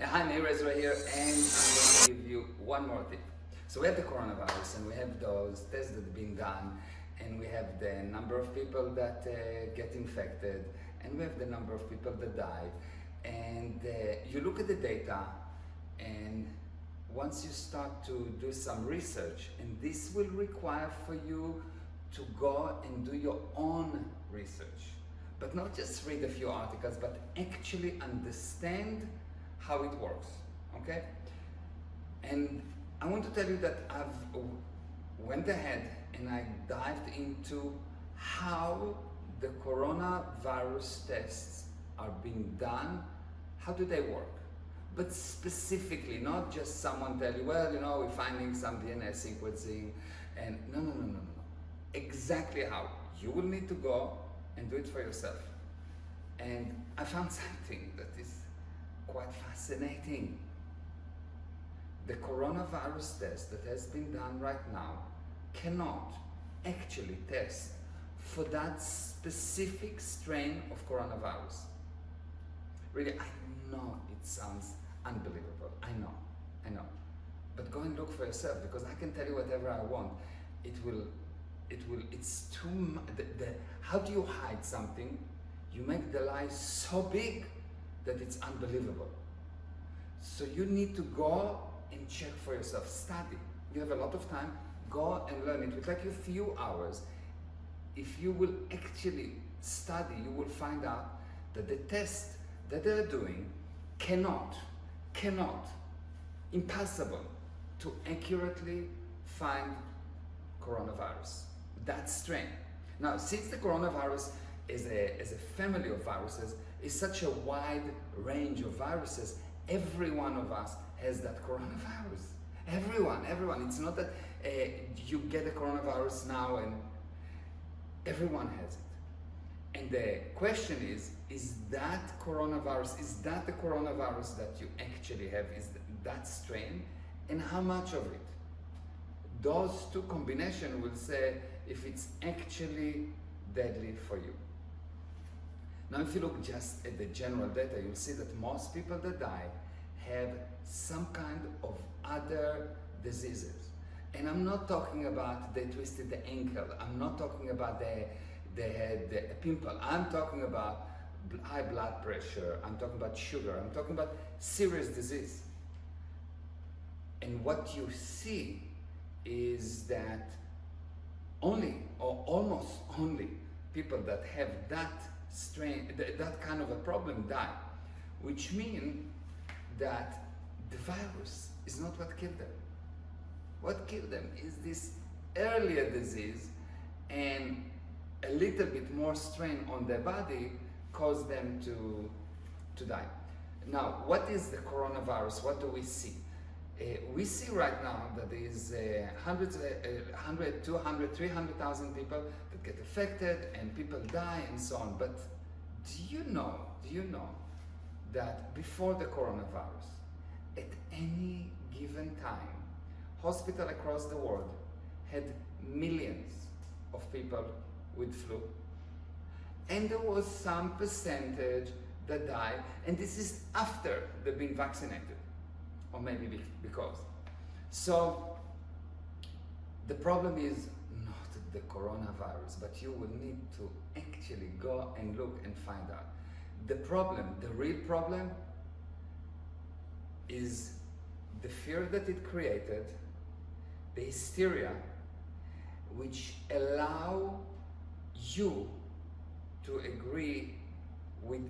Hi, Meir Ezra here, and I'm going to give you one more tip. So we have the coronavirus, and we have those tests that are being done, and we have the number of people that get infected, and we have the number of people that die. And you look at the data, and once you start to do some research, and this will require for you to go and do your own research, but not just read a few articles, but actually understand how it works, okay? And I want to tell you that I've went ahead and I dived into how the coronavirus tests are being done, how do they work? But specifically, not just someone tell you, well, you know, we're finding some DNA sequencing, and no. Exactly how. You will need to go and do it for yourself. And I found something that is quite fascinating. The coronavirus test that has been done right now cannot actually test for that specific strain of coronavirus. Really, I know it sounds unbelievable. I know. But go and look for yourself, because I can tell you whatever I want. It's too much. How do you hide something? You make the lie so big that it's unbelievable. So you need to go and check for yourself, study. You have a lot of time, go and learn. It will take you a few hours. If you will actually study, you will find out that the test that they're doing cannot, impossible to accurately find coronavirus, that strain. Now, since the coronavirus is a family of viruses, is such a wide range of viruses, every one of us has that coronavirus. Everyone. It's not that you get a coronavirus now and everyone has it. And the question is that coronavirus, is that the coronavirus that you actually have, is that strain, and how much of it? Those two combinations will say if it's actually deadly for you. Now, if you look just at the general data, you'll see that most people that die have some kind of other diseases. And I'm not talking about they twisted the ankle. I'm not talking about they had a pimple. I'm talking about high blood pressure. I'm talking about sugar. I'm talking about serious disease. And what you see is that only, or almost only, people that have that strain, that kind of a problem die, which means that the virus is not what killed them. What killed them is this earlier disease, and a little bit more strain on their body caused them to die. Now, what is the coronavirus? What do we see? We see right now that there is 100, 200, 300,000 people that get affected and people die and so on. But do you know that before the coronavirus, at any given time, hospitals across the world had millions of people with flu? And there was some percentage that died, and this is after they've been vaccinated. Or maybe because. So the problem is not the coronavirus, but you will need to actually go and look and find out. The problem, the real problem, is the fear that it created, the hysteria, which allow you to agree with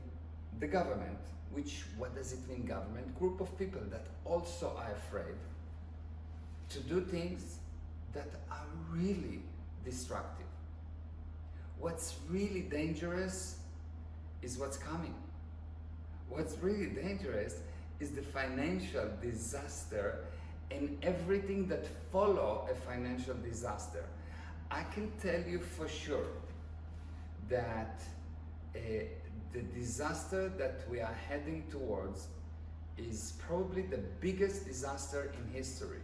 the government. Which, what does it mean, government? Group of people that also are afraid to do things that are really destructive. What's really dangerous is what's coming. What's really dangerous is the financial disaster and everything that follow a financial disaster. I can tell you for sure that the disaster that we are heading towards is probably the biggest disaster in history.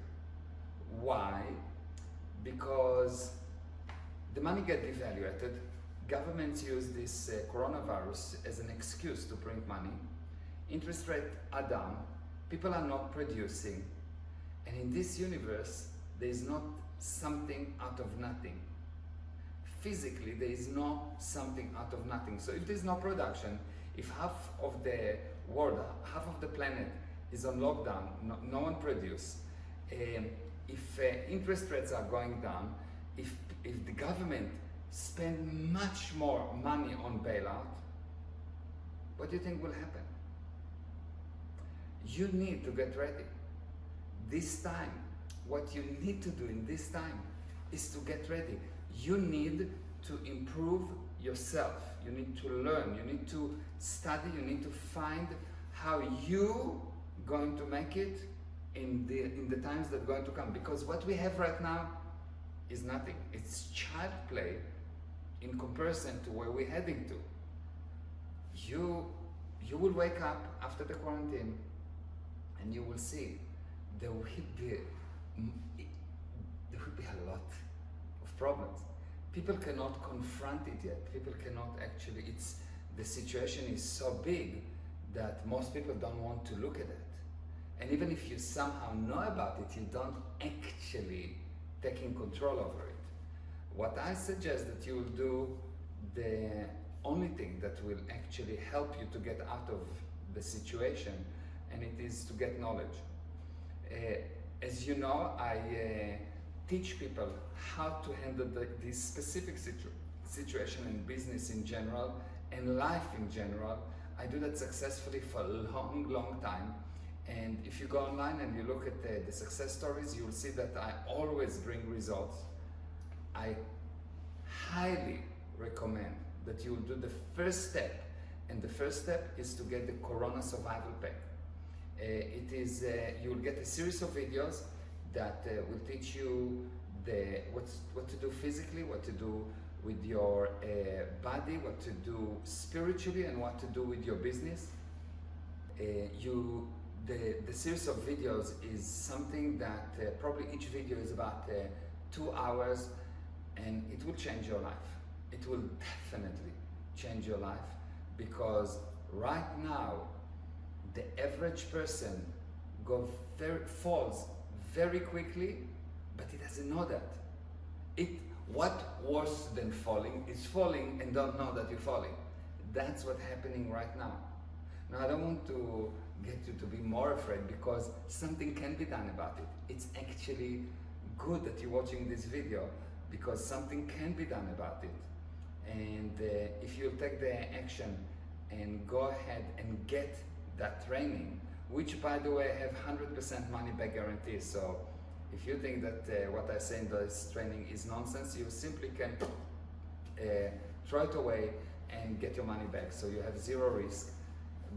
Why? Because the money get devaluated. Governments use this coronavirus as an excuse to print money. Interest rates are down. People are not producing. And in this universe, there is not something out of nothing. Physically, there is no something out of nothing. So if there's no production, if half of the world, half of the planet is on lockdown, no one produces, if interest rates are going down, if the government spend much more money on bailout, what do you think will happen? You need to get ready. This time, what you need to do in this time is to get ready. You need to improve yourself. You need to learn. You need to study. You need to find how you going to make it in the times that are going to come. Because what we have right now is nothing. It's child play in comparison to where we're heading to. You will wake up after the quarantine and you will see there will be a lot of problems. People cannot confront it yet. People cannot actually, the situation is so big that most people don't want to look at it. And even if you somehow know about it, you don't actually taking control over it. What I suggest that you will do, the only thing that will actually help you to get out of the situation, and it is to get knowledge. As you know, I teach people how to handle this specific situation in business in general and life in general. I do that successfully for a long time. And if you go online and you look at the success stories, you will see that I always bring results. I highly recommend that you will do the first step. And the first step is to get the Corona Survival Pack. You will get a series of videos that will teach you what to do physically, what to do with your body, what to do spiritually, and what to do with your business. The series of videos is something that probably each video is about 2 hours, and it will change your life. It will definitely change your life, because right now the average person falls very quickly, but he doesn't know that. What worse than falling is falling and don't know that you're falling. That's what's happening right now. Now, I don't want to get you to be more afraid, because something can be done about it. It's actually good that you're watching this video, because something can be done about it. And if you take the action and go ahead and get that training, which by the way have 100% money back guarantee. So if you think that what I say in this training is nonsense, you simply can throw it away and get your money back. So you have zero risk.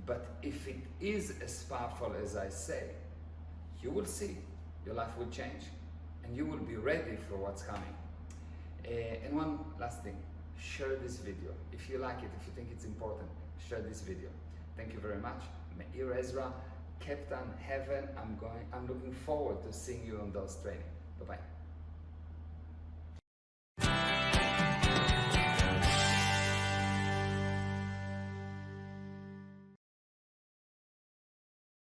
But if it is as powerful as I say, you will see your life will change and you will be ready for what's coming. And one last thing, share this video. If you like it, if you think it's important, share this video. Thank you very much. Meir Ezra, Captain Heaven. I'm looking forward to seeing you on those training. Bye-bye.